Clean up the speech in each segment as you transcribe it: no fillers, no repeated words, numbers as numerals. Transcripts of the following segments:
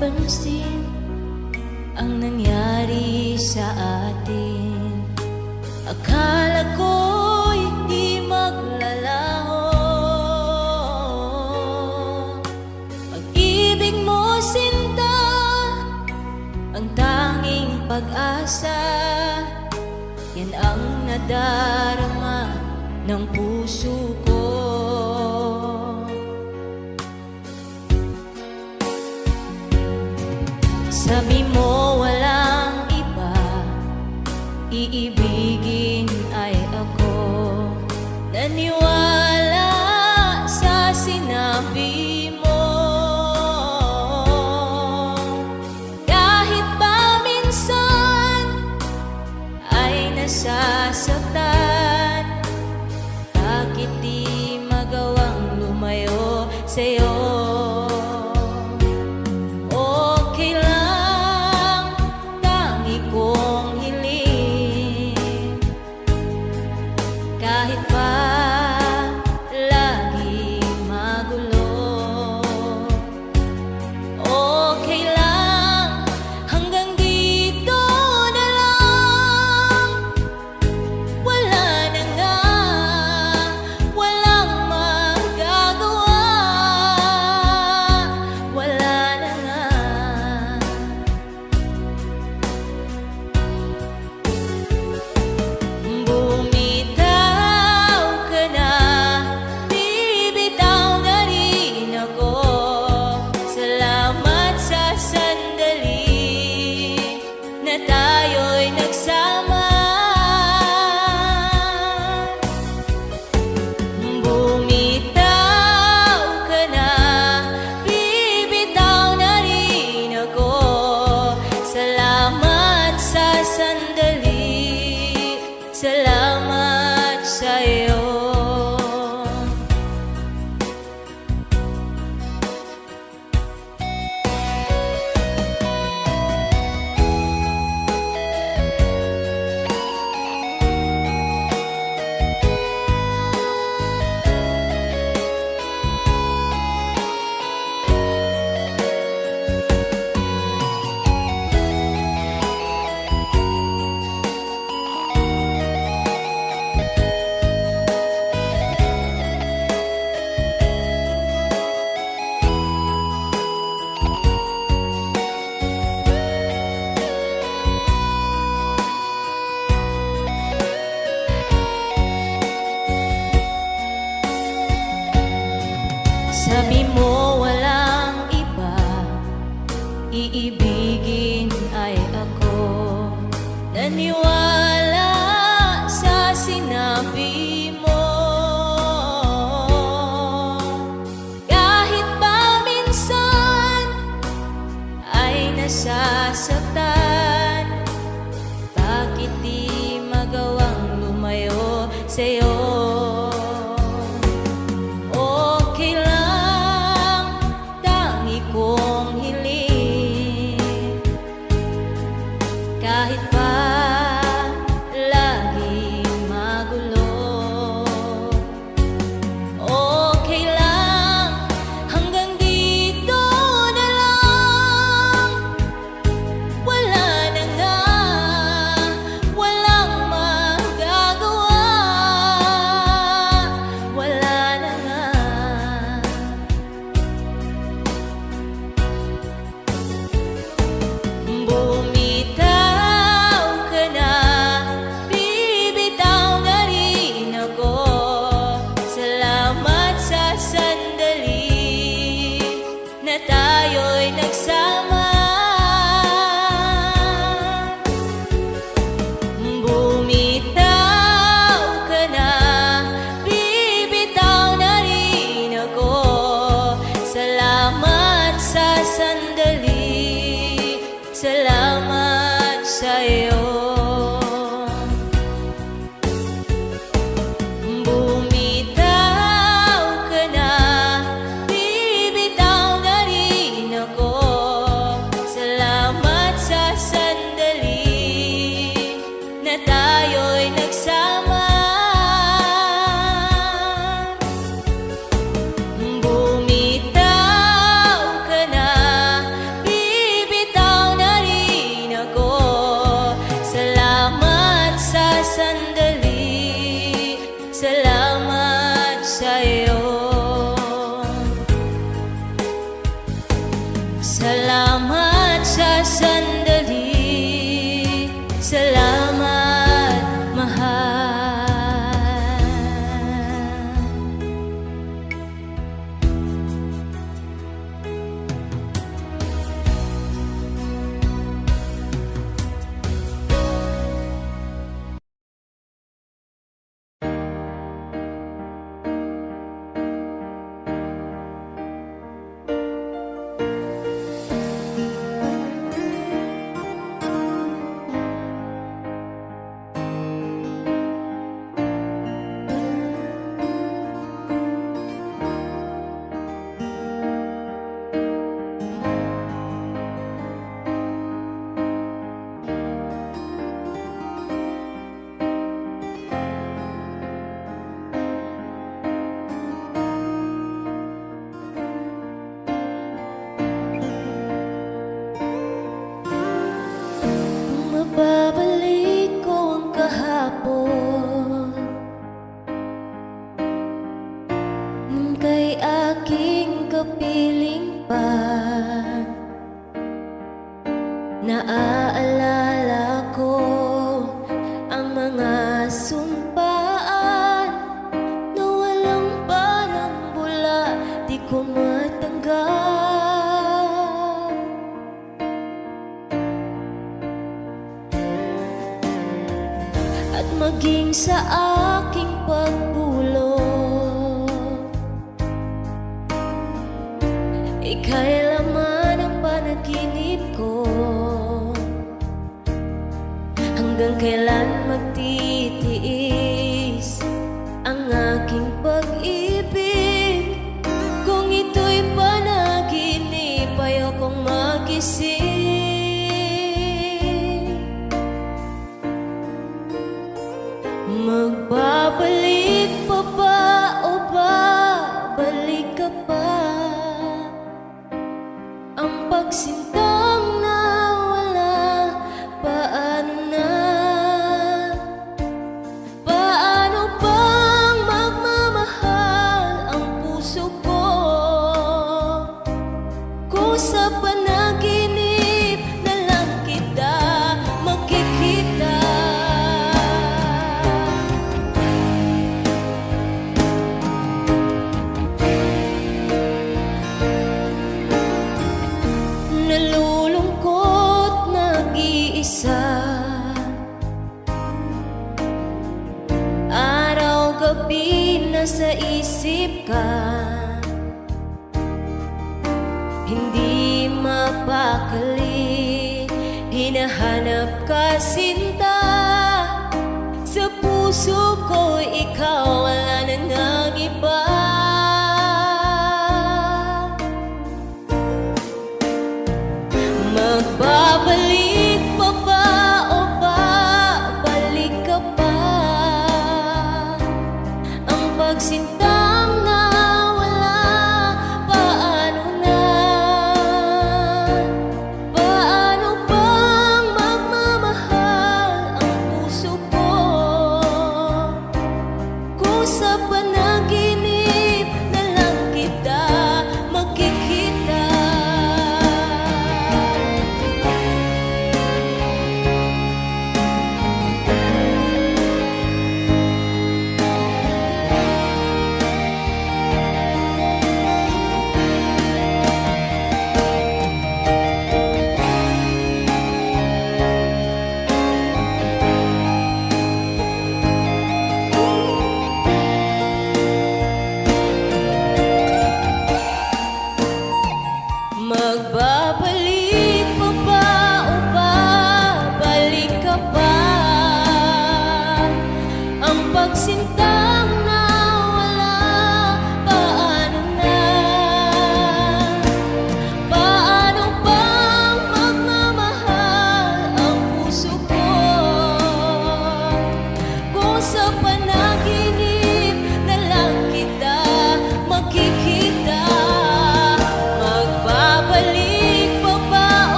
napansin ang nangyari sa atin. Akala ko'y di maglalaho. Pag-ibig mo, sinta, ang tanging pag-asa. Yan ang nadarama ng puso ko. Sabi mo walang iba, iibigin ay ako. Naniwala sa sinabi mo. Kahit pa minsan ay nasasaktan, bakit di magawang lumayo sa'yo? Kahit pa lagi magulo, okay lang, hanggang dito na lang. Wala na nga, walang magagawa. Wala na nga. Tayo'y nagsama, bumitaw ka na, bibitaw na rin ako. Salamat sa sandali, salamat sa'yo. Sabi mo walang iba, iibigin ay ako. Naniwala sa sinabi mo. Kahit pa minsan ay nasasaktan, bakit di magawang lumayo sa'yo? Kahit pa lagi magulo, okay lang, hanggang dito na lang. Wala na nga, walang magagawa. Wala na nga. Tayo'y nagsama, bumitaw ka na, bibitaw na rin ako. Salamat sa sandali, salamat sa'yo. Tayo'y nagsama, bumitaw ka na, Magbabalik ko ang kahapon nung kay aking kapiling pa. Naaalala ko ang mga sumpaan na walang parang bula, di ko matanggap. At maging sa aking pagbulo, ika'y laman ng panaginip ko. Hanggang kailan magtitiis ang aking pag-ibig? Kung ito'y panaginip, ayokong magising. Magbabalik pa ba o babalik ka pa? Ang pagsintang nawala, paano na? Paano bang magmamahal ang puso ko kung sa panaginip na lang kita makikita? Nalulungkot, nag-iisa, araw-gabi nasa isip ka. Hindi mapakali, hinahanap ka sinta. Sa puso ko ikaw, wala na nang iba. Magbabalik pa ba o babalik ka pa? Ang pagsintang nawala, paano na? Paano bang magmamahal ang puso ko kung sa panaginip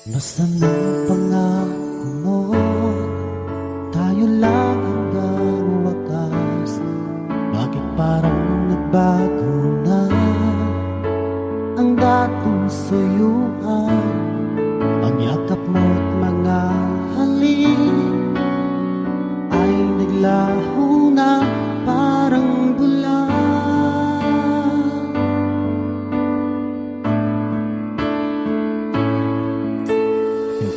Nasaan ang pangako mo? Tayo lang hanggang wakas. Bakit parang nagbago na ang dating suyuan? Ang yakap mo't mga halik ay naglaho na parang bula.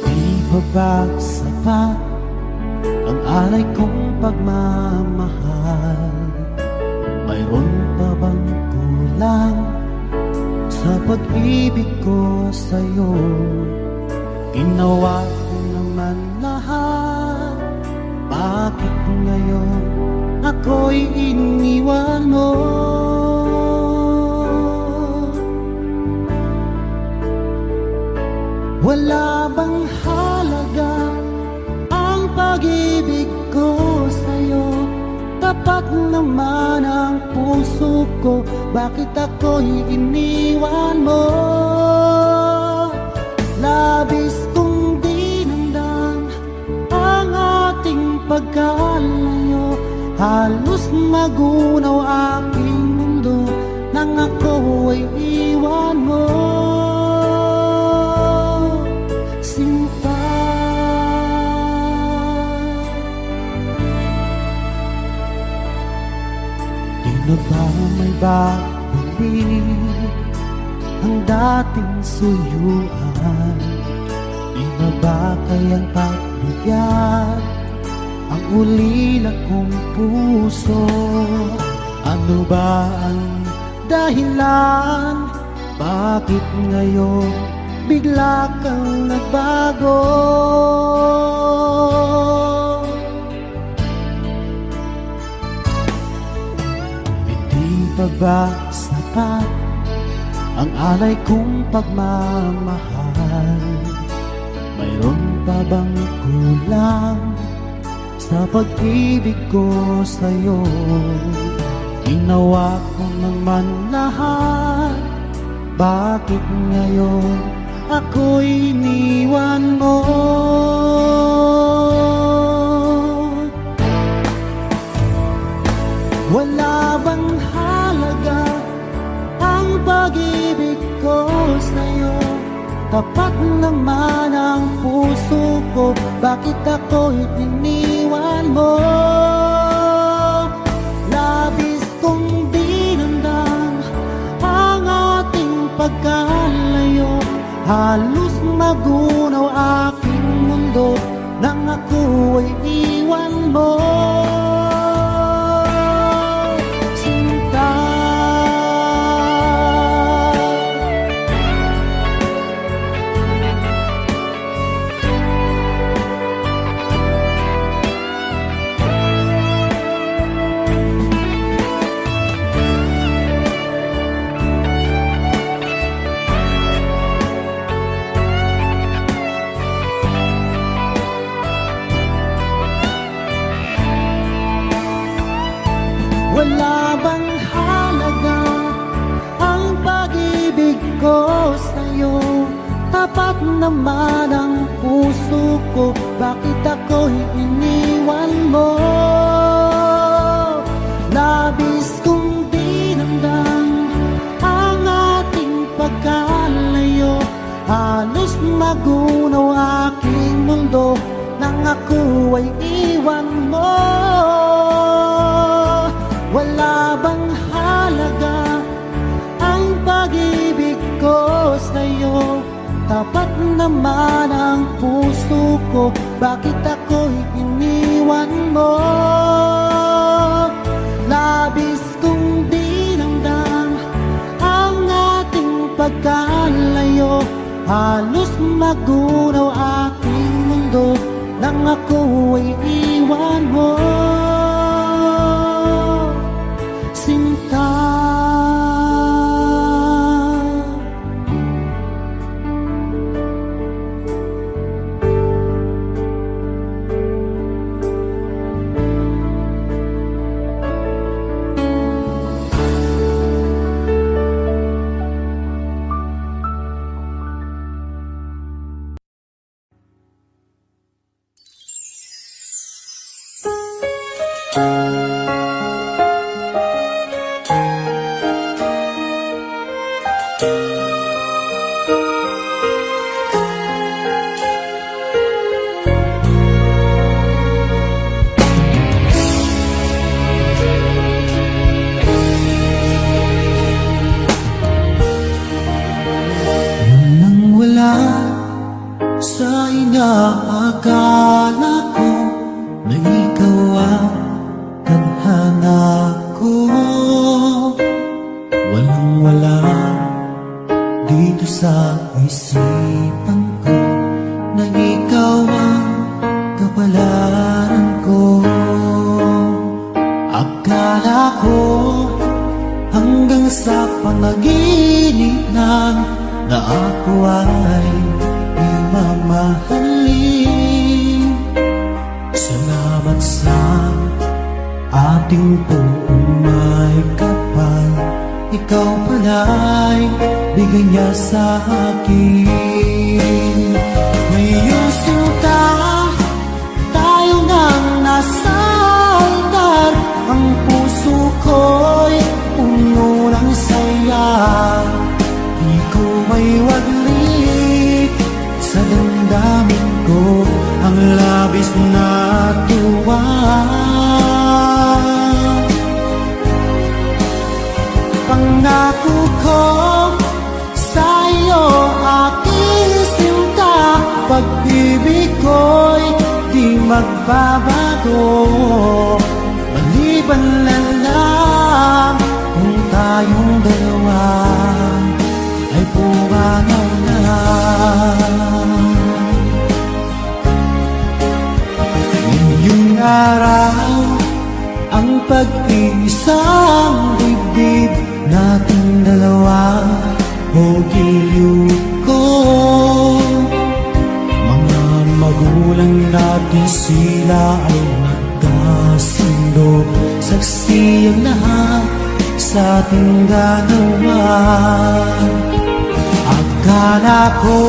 Hindi pa ba sapat ang alay kong pagmamahal? Mayroon pa bang kulang sa pag-ibig ko sa'yo? Ginawa ko naman lahat, bakit ngayon ako'y iniwan mo? Wala bang halaga ang pag-ibig ko sa'yo? Tapat naman ang puso ko, bakit ako'y iniwan mo? Labis kong dinamdam ang ating pagkalayo, halos magunaw aking mundo nang ako ay iwan mo. Sinta, di na ba may babalik ang dating suyuan? Di na ba kayang pagbigyan ang ulila kong puso? Ano ba ang dahilan? Bakit ngayon bigla kang nagbago? Hindi pa ba sapat ang alay kong pagmamahal? Mayroon pa bang kulang sa pag-ibig ko sa'yo? Ginawa ko naman lahat, bakit ngayon ako'y iniwan mo? Wala bang halaga ang pag-ibig ko sa'yo? Tapat naman ang puso ko, bakit ako'y iniwan mo? Labis kong dinamdam ang ating pagkalayo, halos magunaw aking mundo nang ako ay iwan mo. Sinta, wala bang halaga ang pag-ibig ko sa'yo? Tapat naman ang puso ko, bakit ako'y iniwan mo? Labis kong dinamdam ang ating pagkalayo, halos magunaw aking mundo nang ako ay iwan mo. Wala bang halaga ang pag-ibig ko sa'yo? Tapat naman ang puso ko, bakit ako'y iniwan mo? Labis kong dinamdam ang ating pagkalayo, halos magunaw aking mundo nang ako ay iwan mo. nga akala ko na ikaw ang tadhana ko. Walang-wala dito sa isipan ko na ikaw ang kapalaran ko. Akala ko hanggang sa panaginip lang na ako ay mamahalin. Salamat sa ating buong may kapal, ikaw pala'y bigay niya sa akin. Ngayong sinta, tayo nang nasa altar, ang puso ko'y puno ng saya. Di ko may waglit sa damdamin ko ang labis na tuwa. Pangako ko sa iyo, aking sinta, pag-ibig ko'y di magbabago. Maliban na lang kung tayong dalawa ay pumanaw na. Ngayong araw, ang pag-iisang dibdib nating dalawa o giliw ko. Mga magulang natin, sila ay nagkasundo, saksi ang lahat sa ating dalawa. Akala ko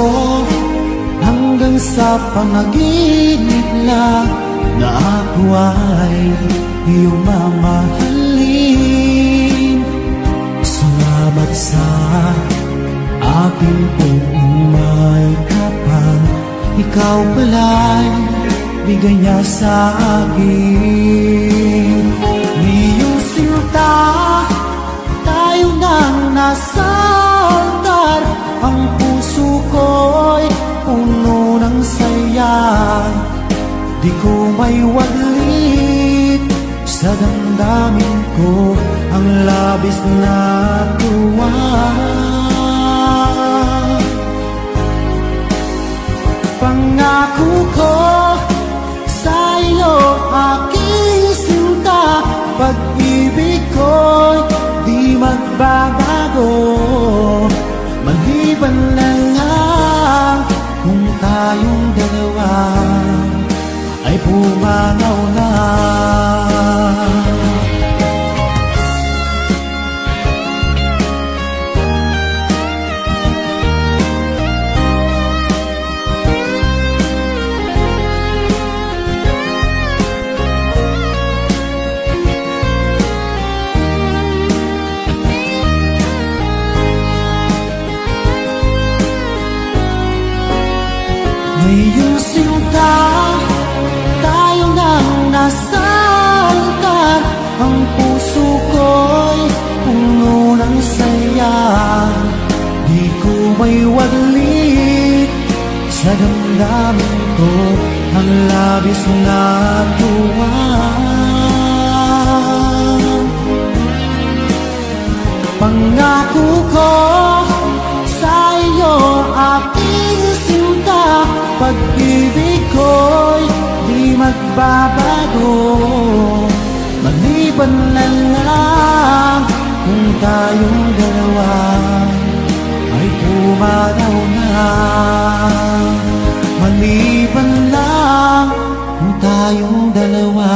hanggang sa panaginip lang na ako ay iyong mamahalin. Salamat sa aking buong may kapal, ikaw pala'y bigay niya sa akin. Ngayong sinta, tayo nang nasa altar, ang puso ko'y puno ng saya. Di ko may waglit sa damdamin ko ang labis na tuwa. Pangako ko sa iyo, aking sinta, pag-ibig ko'y di magbabago. Maliban na lang kung tayong dalawa ay pumanaw na. Ngayong sinta, tayo nang nasa altar, ang puso ko'y puno ng saya. Di ko may waglit sa damdamin ko ang labis na tuwa. Pangako ko sa iyo, aking sinta, pag-ibig ko'y di magbabago. Maliban na lang kung tayong dalawa ay pumanaw na. Maliban lang kung tayong dalawa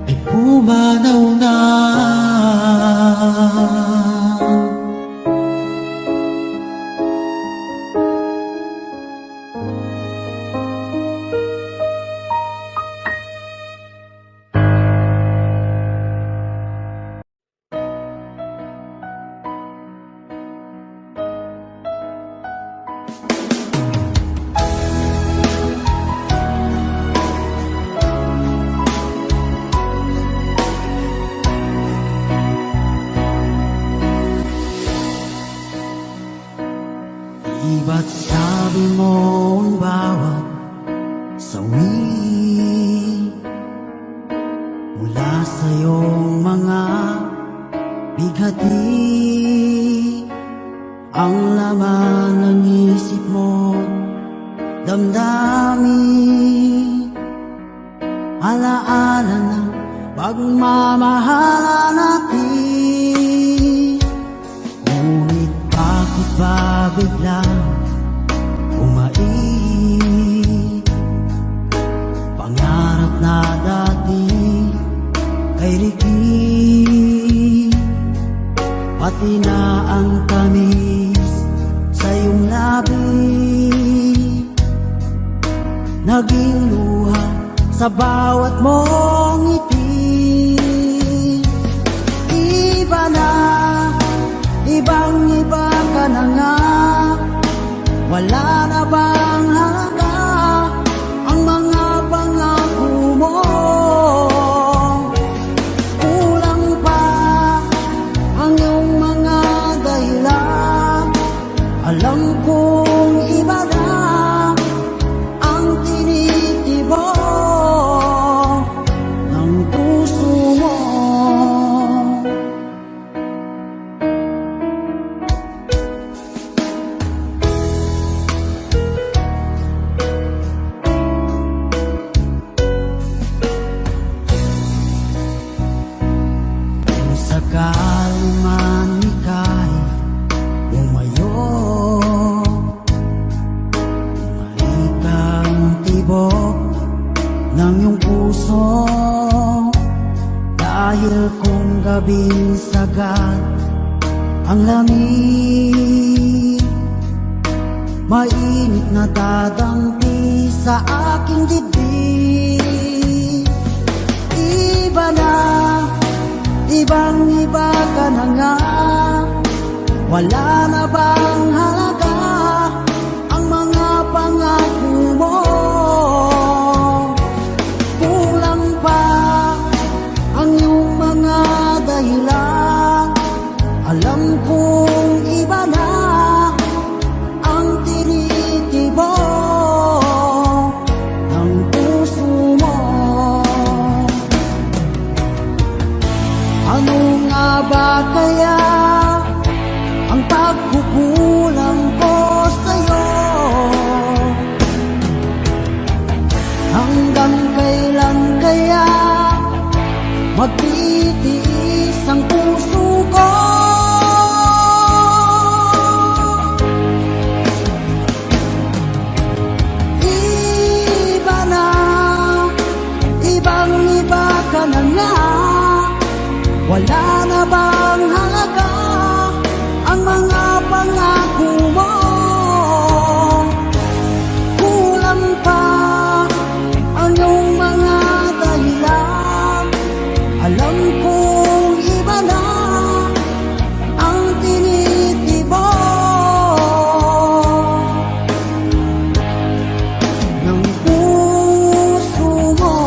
ay pumanaw na. Di ba't sabi Sinabi mo ang bawat sawi mula sa iyong mga bighati, ang laman ng isip mo, damdamin, alaala ng pagmamahala natin. Ngunit bakit ba biglang umait? Pangarap na dati ay likid, pati na ang tamis sa iyong labi, naging luha sa bawat mong ngiti. Iba na, ibang-iba ka na nga, wala na bang halaga ang mga pangako mo? Kulang pa ang iyong mga dahilan, alam kong iba na ang tinitibok ng puso mo. Kung sakali man ika'y umayo, bumalik ang tibok ng iyong puso, dahil kung gabing sagad ang lamig, mainit na dadampi sa aking dibdib. Iba na, ibang-iba ka na nga, wala na bang halaga ang mga pangako mo? Kulang pa ang iyong mga dahilan, alam kong iba na ang tinitibok ng puso mo. Ano nga ba kaya ang pagkukulang ko sa'yo? Hanggang kailan kaya magtitiis ang puso ko? Iba na, ibang-iba ka na nga, wala na bang halaga ang mga pangako mo? Kulang pa ang iyong mga dahilan, alam kong iba na ang tinitibok ng puso mo.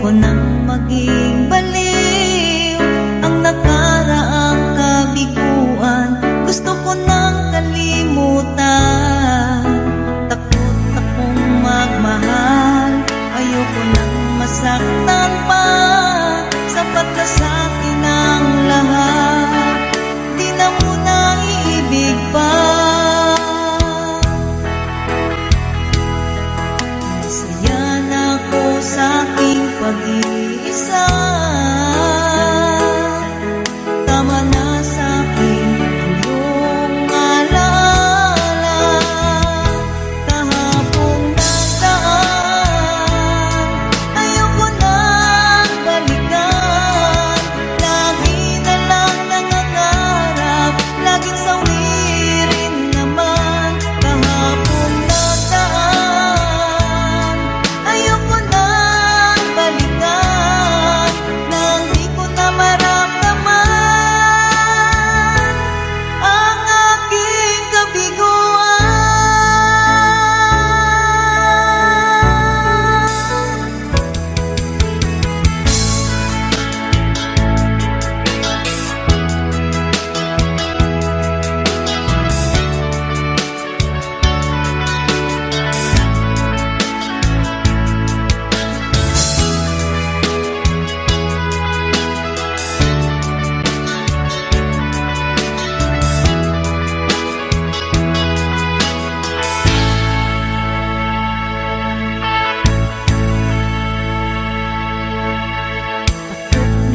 Ayoko nang maging baliw ang nakaraang kabiguan. Gusto ko nang kalimutan. Takot akong magmahal. Ayoko nang masaktan pa. Sapat na sa'kin ang lahat. Di na muna iibig pa. Masaya na ako sa aking pag-iisa. Tama na sa'kin ang iyong alaala. Kahapong nagdaan, ayoko nang balikan. Lagi na lang nangangarap, laging sawirin naman. Kahapong nagdaan, ayoko nang balikan. Nang di ko na maramdaman ang aking kabiguan.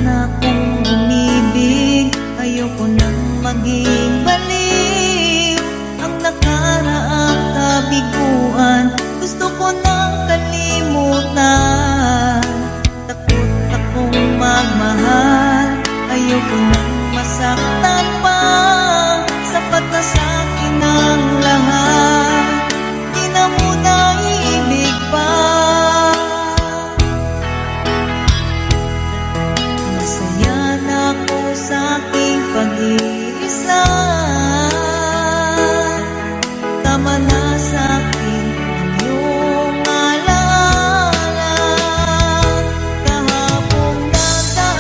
Na kung umibig, ayoko nang maging baliw ang nakaraang kabiguan. Gusto ko nang kalimutan. Takot akong magmahal. Ayoko nang masaktan pa. Sapat na sa'kin ang lahat. Di na muna iibig pa. Masaya na ako sa aking pag-iisa. Tama na sa'kin ang iyong alaala. Kahapong nagdaan,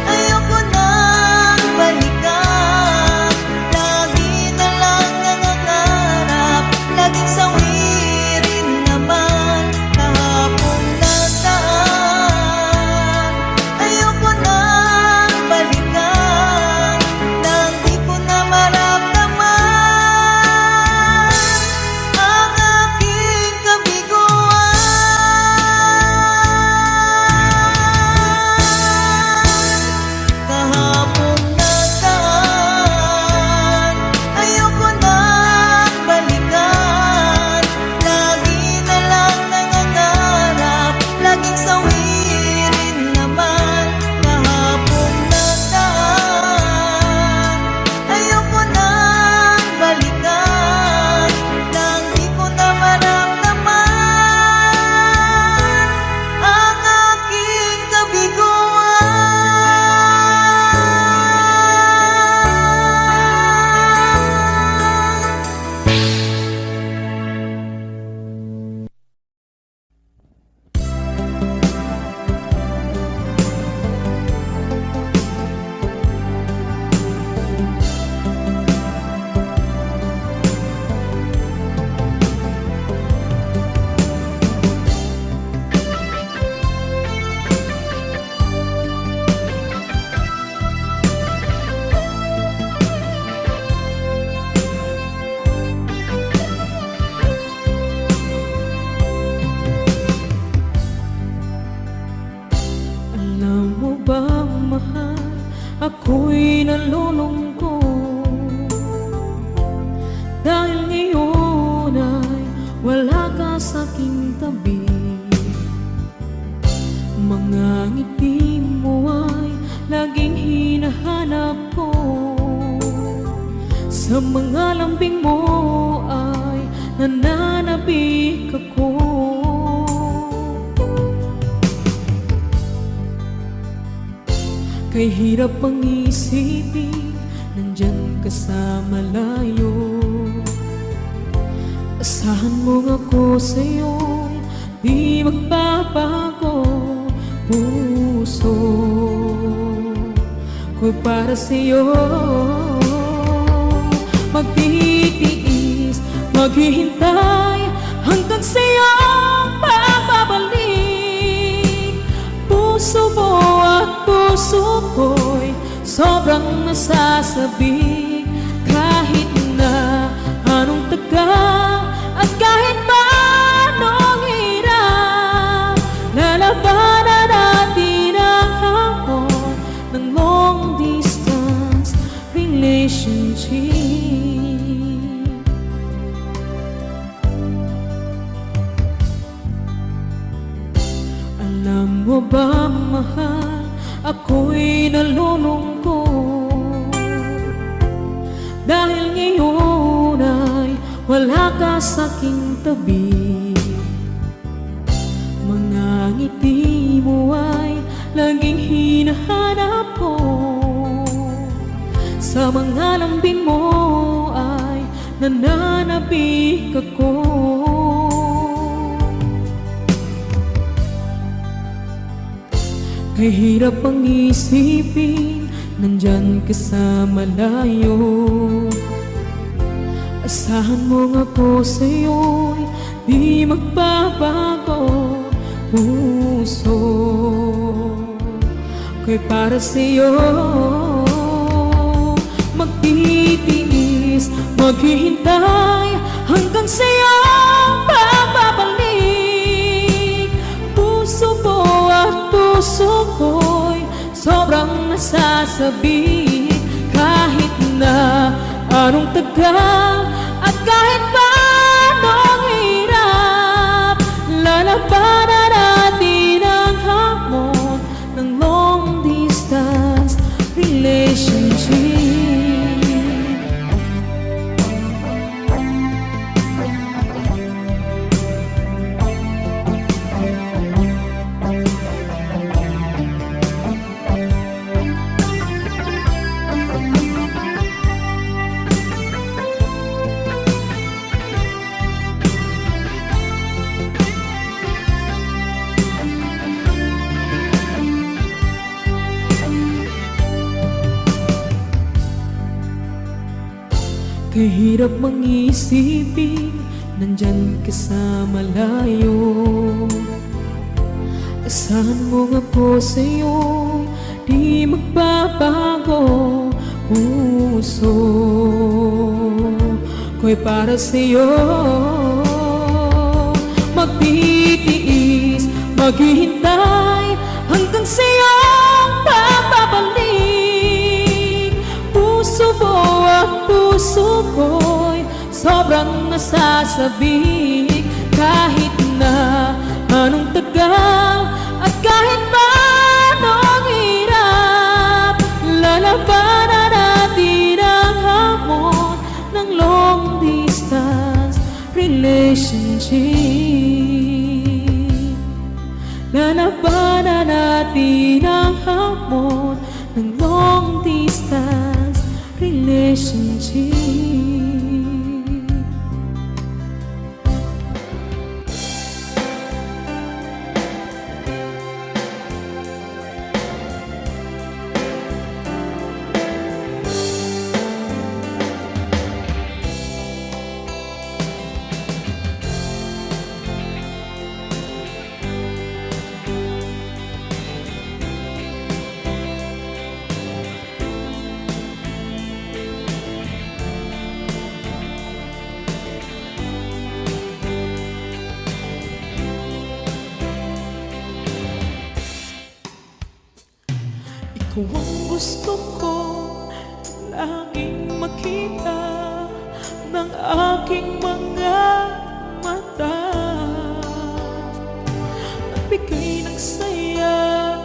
ayoko nang balikan. Lagi na lang nangangarap, laging sawirin naman. Kahapong nagdaan, ayoko nang balikan. Nang di ko na maramdaman ang aking kabiguan. Kahapong nagdaan, ayoko nang balikan. Lagi na lang nangangarap, laging sawirin naman. Kahapong nagdaan, ayoko nang balikan. Nang di ko na maramdaman ang aking kabiguan. Alam mo ba, mahal, ako'y nalulungkot dahil ngayon ay wala ka sa aking tabi. Mga ngiti mo ay laging hinahanap ko. Sa mga lambing mo ay nananabik ako. Kay hirap pang isipin, nandyan ka sa malayo. Asahan mo ako sa'yo, di magbabago. ko'y para sa'yo. Magtitiis, maghihintay hanggang sa'yo pagbabalik. Puso mo at puso ko'y sobrang nasasabik. Kahit na anong tagal at kahit pa anong hirap, lalabanan natin ang hamon ng long distance relationship. Alam mo ba, mahal, ako'y nalulungkot dahil ngayon ay wala ka sa'king tabi. Mga ngiti mo ay laging hinahanap ko, sa mga lambing mo ay nananabik ako. Kahirap ang isipin, nandyan ka sa malayo. Asahan mo nga ko sa'yo'y di magbabago. Puso ko'y para sa'yo. Magtitiis, maghihintay hanggang sa'yo pagbabalik. Puso mo at puso ko'y sobrang nasasabik. Kahit na anong tagal at kahit pa anong hirap, lalabanan natin ang hamon ng long distance relationship. Kahirap mang isipin, nandyan ka sa malayo. Asahan mo nga po sa'yo, di magbabago. Puso ko'y para sa'yo. Magtitiis, maghihintay hanggang sa'yo pagbabalik. Puso mo at puso ko'y sobrang nasasabik. Kahit na anong tagal at kahit pa anong hirap, lalabanan natin ang hamon ng long distance relationship. Lalabanan natin ang hamon ng long distance relationship. Ikaw ang gusto ko laging makita ng aking mga mata, at bigay ng saya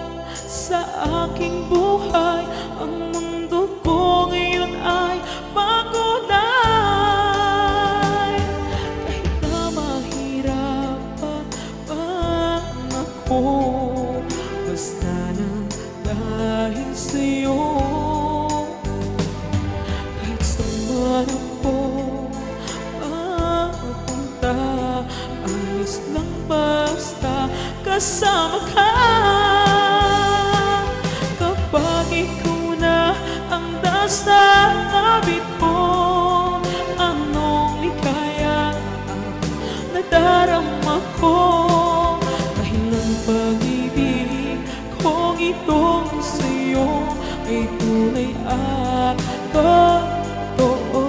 sa aking buhay. Ang mundo ko ngayon ay makulay. Kahit na mahirapan ako, basta lang dahil sa'yo. Kahit saan ako mapunta, ayos lang basta kasama ka. Kapag ikaw na itong sa'yo ay tunay at totoo.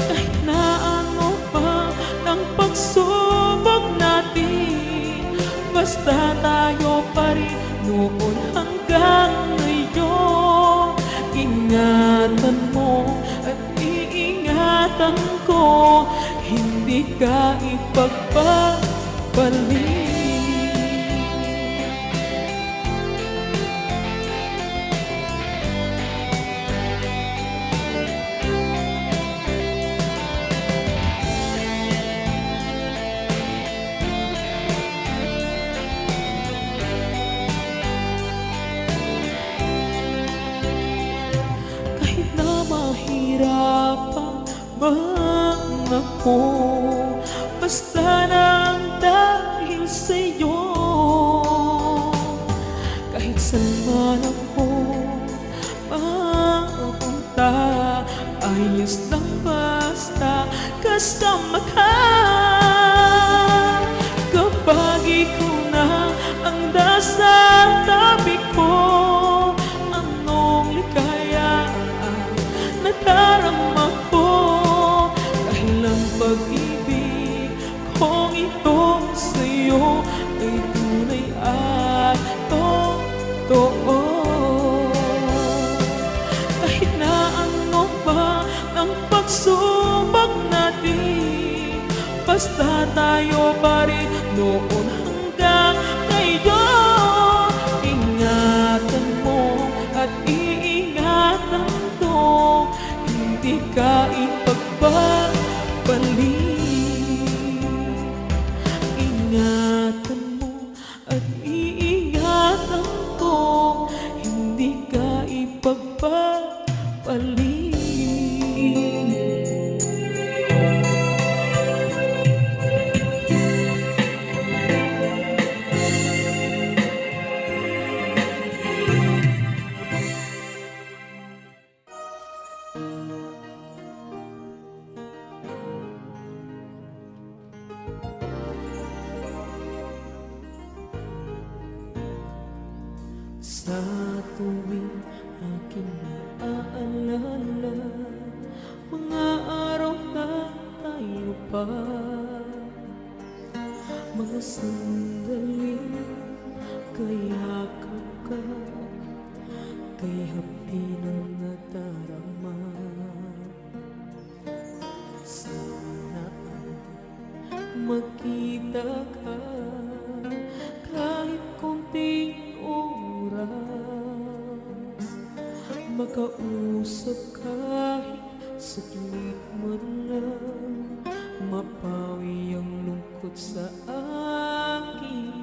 Kahit na ano pa ng pagsubok natin, basta tayo pa rin noon hanggang ngayon. Ingatan mo at iingatan ko, hindi ka ipagpapalik. Kahit na mahirapan man ako, basta nang dahil sa'yo. Kahit saan man ako mapunta, ayos lang basta kasama ka. Kapag ikaw na ang nasa tabi ko, anong ligaya ang nadarama ko. Dahil ang pag-ibig kong itong sa'yo ay tunay at totoo. Kahit na ano pa ng pagsubok natin, basta tayo pa rin noon hanggang ngayon. Ingatan mo at iingatan ko, hindi ka ipagpapalik. Ingatan mo at iingatan ko, hindi ka ipagpapalik. Sa tuwing aking naaalala mga araw na tayo pa, mga sandaling kayakap ka, kay hapdi ng nadarama. Sana makita ka kahit konting oras, makausap kahit saglit man lang, mapawi ang lungkot sa akin.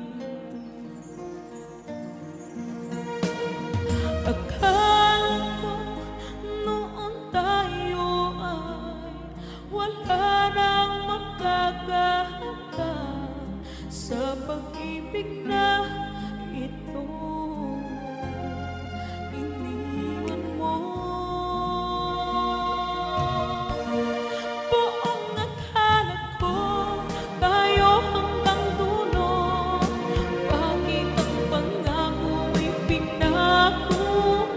Akala ko noon tayo ay wala nang makakahanda sa pag-ibig na ito. Iniwan mo buong akala ko tayo hanggang dulo. Bakit ang pangako ay pinako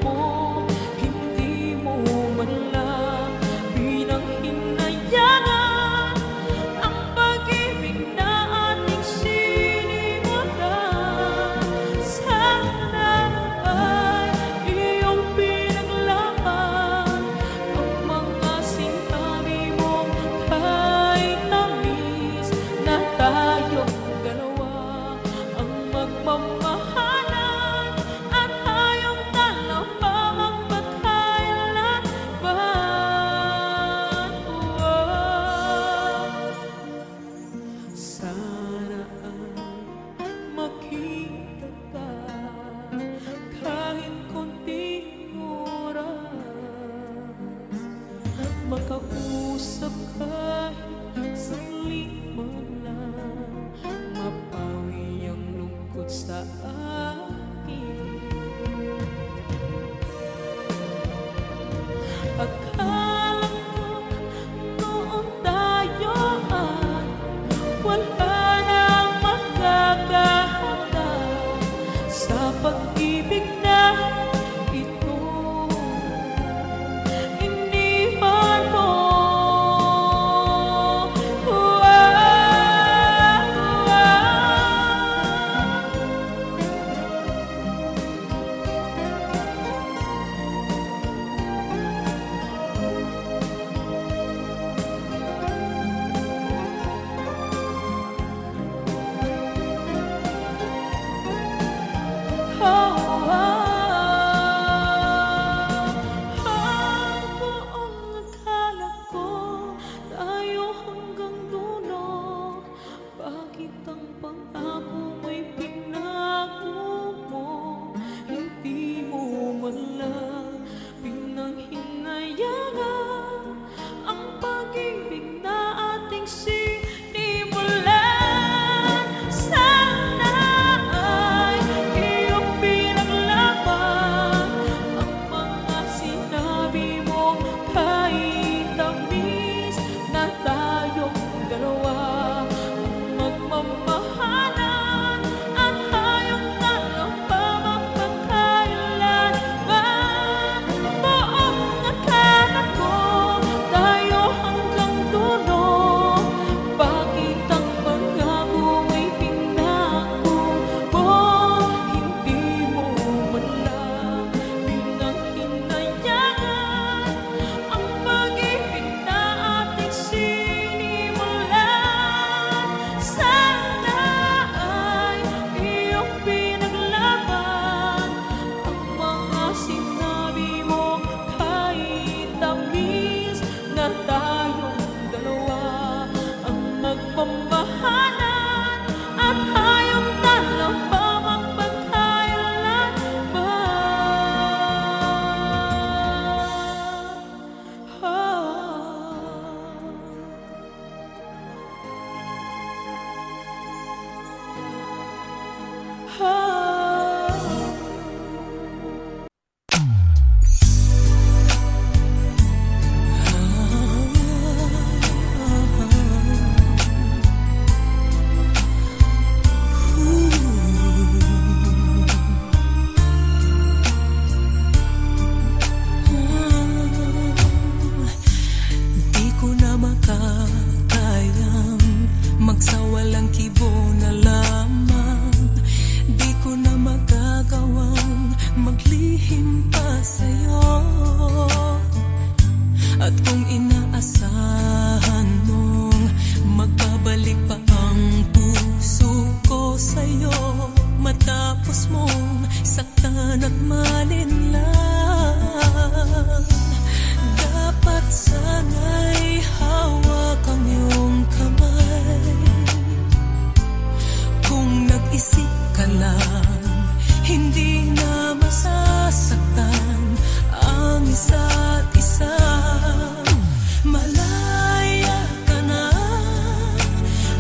mo? Hindi mo man lang pinanghinayangan ang pag-ibig na ating sinimulan. Sana ay iyong pinaglaban ang mga sinabi mong kahit tamis na tayong dalawa ang magmamahalan at hayang talamang pagkailanman. Sana ay makita ka kahit konting oras, makausap kahit saglit man lang, mapawi ang lungkot sa akin. Akala ko noon tayo ay wala nang magkakahanda pagkatapos mong saktan at malinlang. Dapat sana'y hawak ang iyong kamay. Kung nag-isip ka lang, hindi na masasaktan ang isa't isa. Malaya ka na,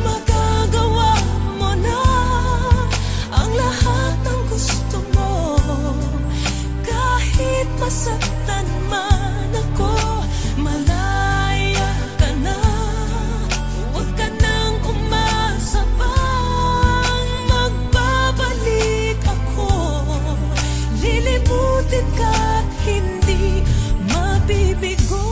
magagawa mo na ang lahat ng gusto mo. Kahit masaktan man ako, malaya ka na. Huwag ka nang umasa pang magbabalik ako. Lilimutin ka't hindi mabibigo.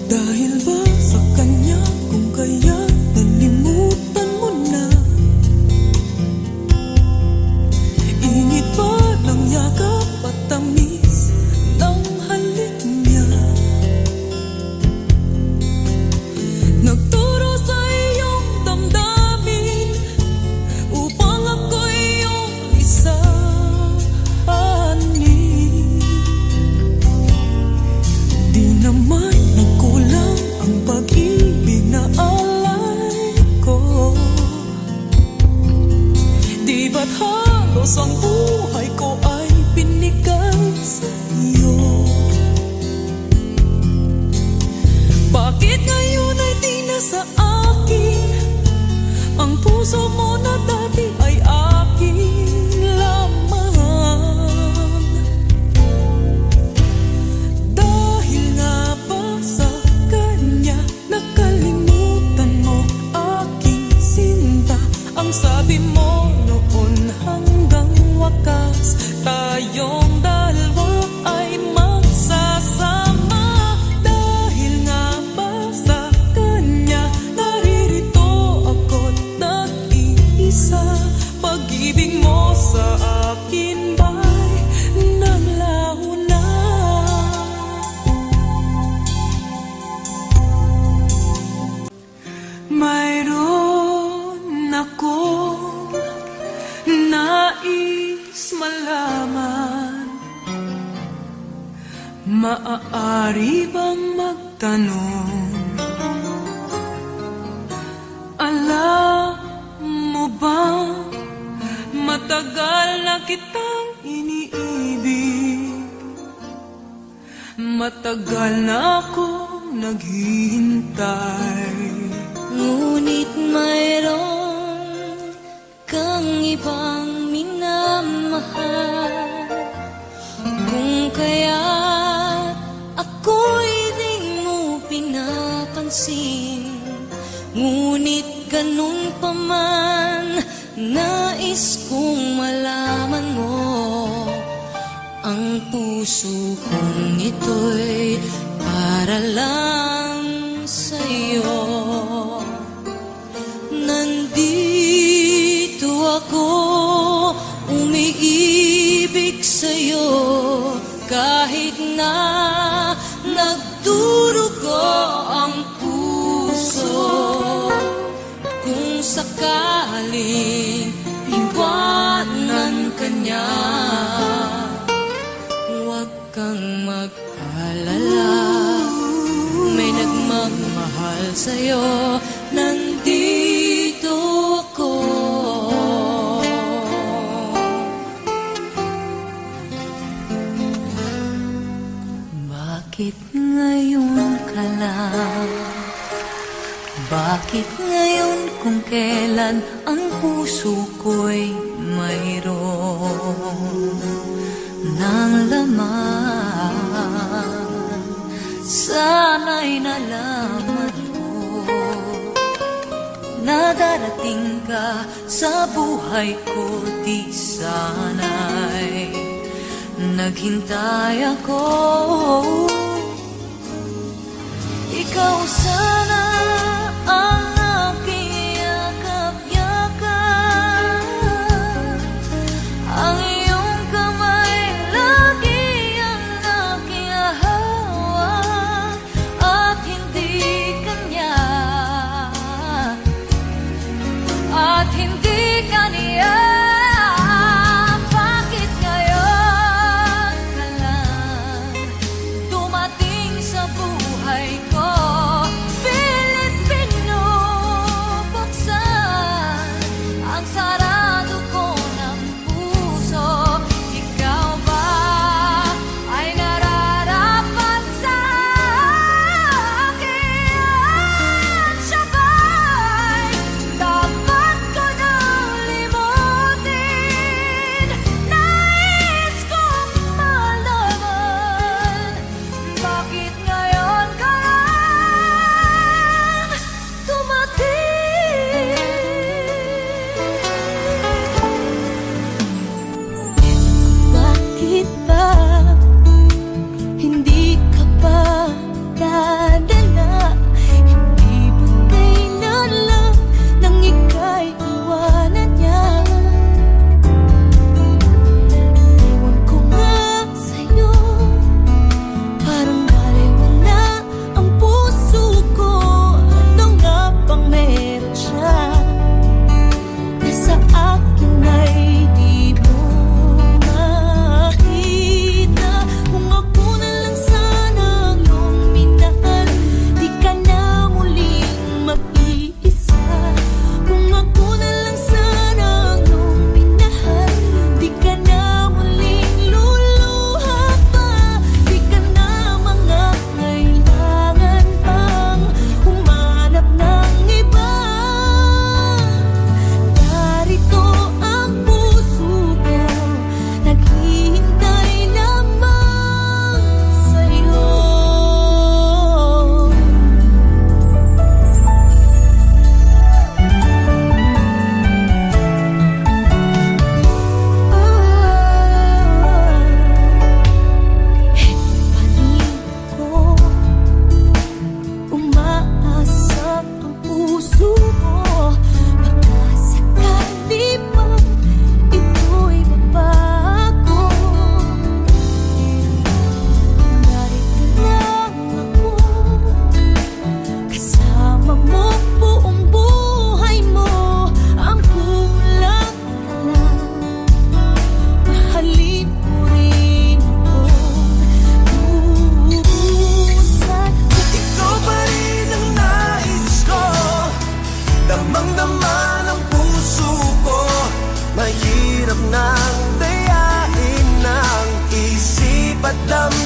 Dahil ba sa kanya kung kaya nalimutan mo na? Ingit pa ng yakap at tamis ng halik niya. Nagturo sa iyong damdamin upang ako'y iyong isahanin. Di naman nagkulang ang pag-ibig na alay ko. Di ba't halos ang buhay ko ay binigay sa iyo? Bakit ngayon ay di na sa akin ang puso mo na dati ay akin lamang? Dahil nga ba sa kanya nakalimutan mo aking sinta? Ang sabi mo noon hanggang wakas tayong dalawa ay magsasama. Dahil nga ba sa kanya naririto ako't nag-iisa? Pag-ibig mo sa akin ba'y naglaho na? Mayroon akong nais malaman. Maaari bang magtanong? Alam mo bang matagal na kitang iniibig? Matagal na akong naghihintay. Ngunit mayroon kang ibang minamahal. Kung kaya ako'y di mo pinapansin, ngunit ganun pa man nais kong malaman mo. Ang puso kong ito'y para lang sa'yo. Nandito ako, umiibig sa'yo, kahit na nagdurugo ang puso. Kung sakaling iwanan ka niya, huwag kang mag-alala. May nagmamahal sa'yo, nandito ako. Bakit ngayon ka lang? Bakit ngayon kung kailan ang puso ko'y mayroon ng laman? Sana'y nalaman mo na darating ka sa buhay ko, di sana'y naghintay ako. Ikaw sana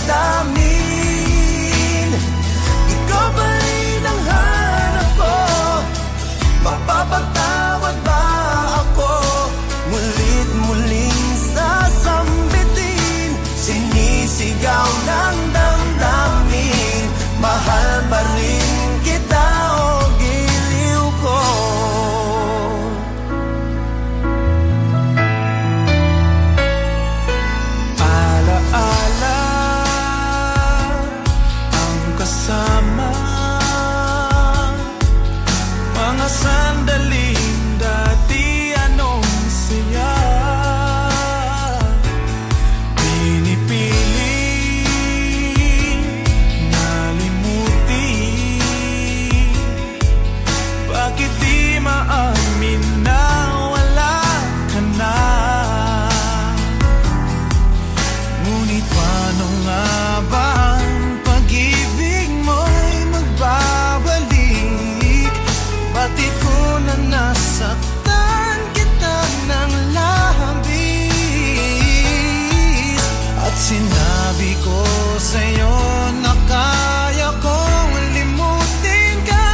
damdamin. Ikaw pa rin ang hanap ko. Mapapatawad ba ako? Mulit muling sasambitin, sinisigaw ng damdamin. Mahal pa rin kita o giliw ko. Alaala ang kasama, mga sandaling dati anong saya. Pinipili na limutin, bakit di maamin na wala ka na? Ngunit paano nga ba ang pag-ibig mo'y magbabalik? Bakit ko na nasaktan kita ng labis? At sinabi ko sa'yo na kaya kong limutin ka.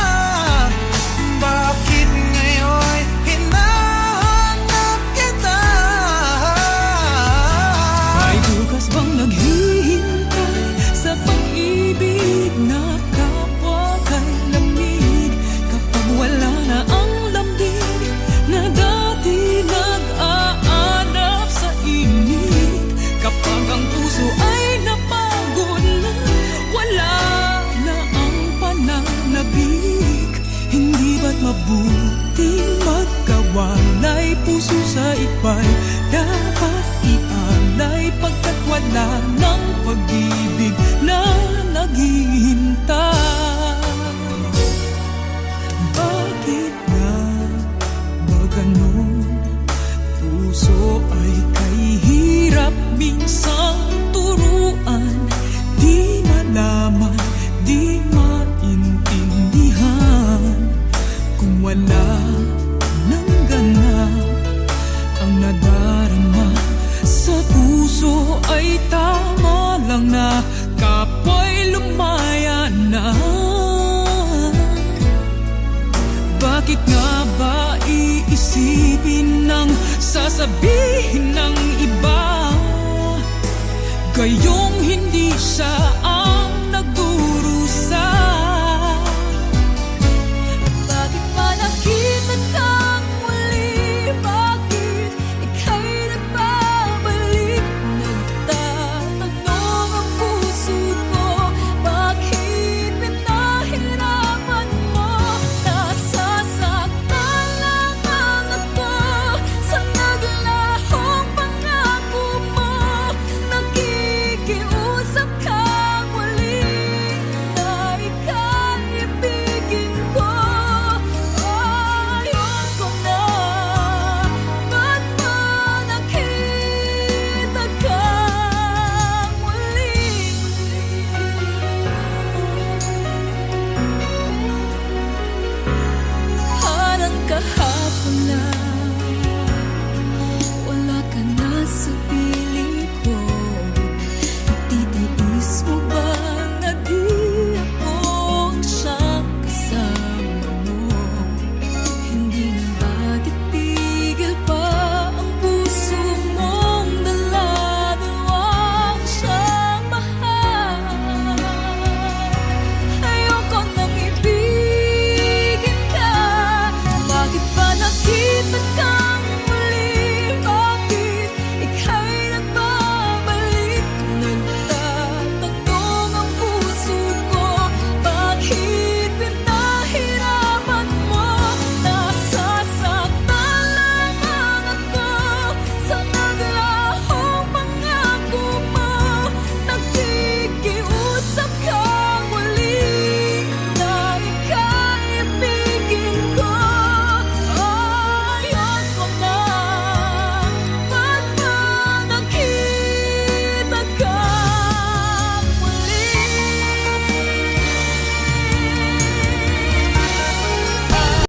Bakit ngayon hinahanap kita? May bukas bang naghihintay sa pag-ibig na kapwa kay lamig? Kapag wala na ang lambing na dati nag-aanap sa init, kapag ang puso ay napagod na, wala na ang pananabik, hindi ba't mabuting magkawalay? Puso sa iba'y dapat ialay, pagkat wala ng pag-ibig na naghihintay. Bakit nga ba ganon? Puso ay kay hirap minsang turuan, di malaman, di maintindihan. Kung wala nang ganap ang nadarama sa puso, ay tama lang na kapwa'y lumaya na. Bakit nga ba iisipin ng sasabihin ng iba, gayong hindi siya ang nagdurusa? Bakit ba nakita kang muli? Bakit ika'y nagbabalik? Nagtatanong ang puso ko, bakit pinahirapan mo? Nasasaktan lang ako sa naglahong pangako mo. Nakikiusap kang muli na ika'y ibigin ko. Ayoko na, ba't ba nakita kang muli? Parang kahapon lang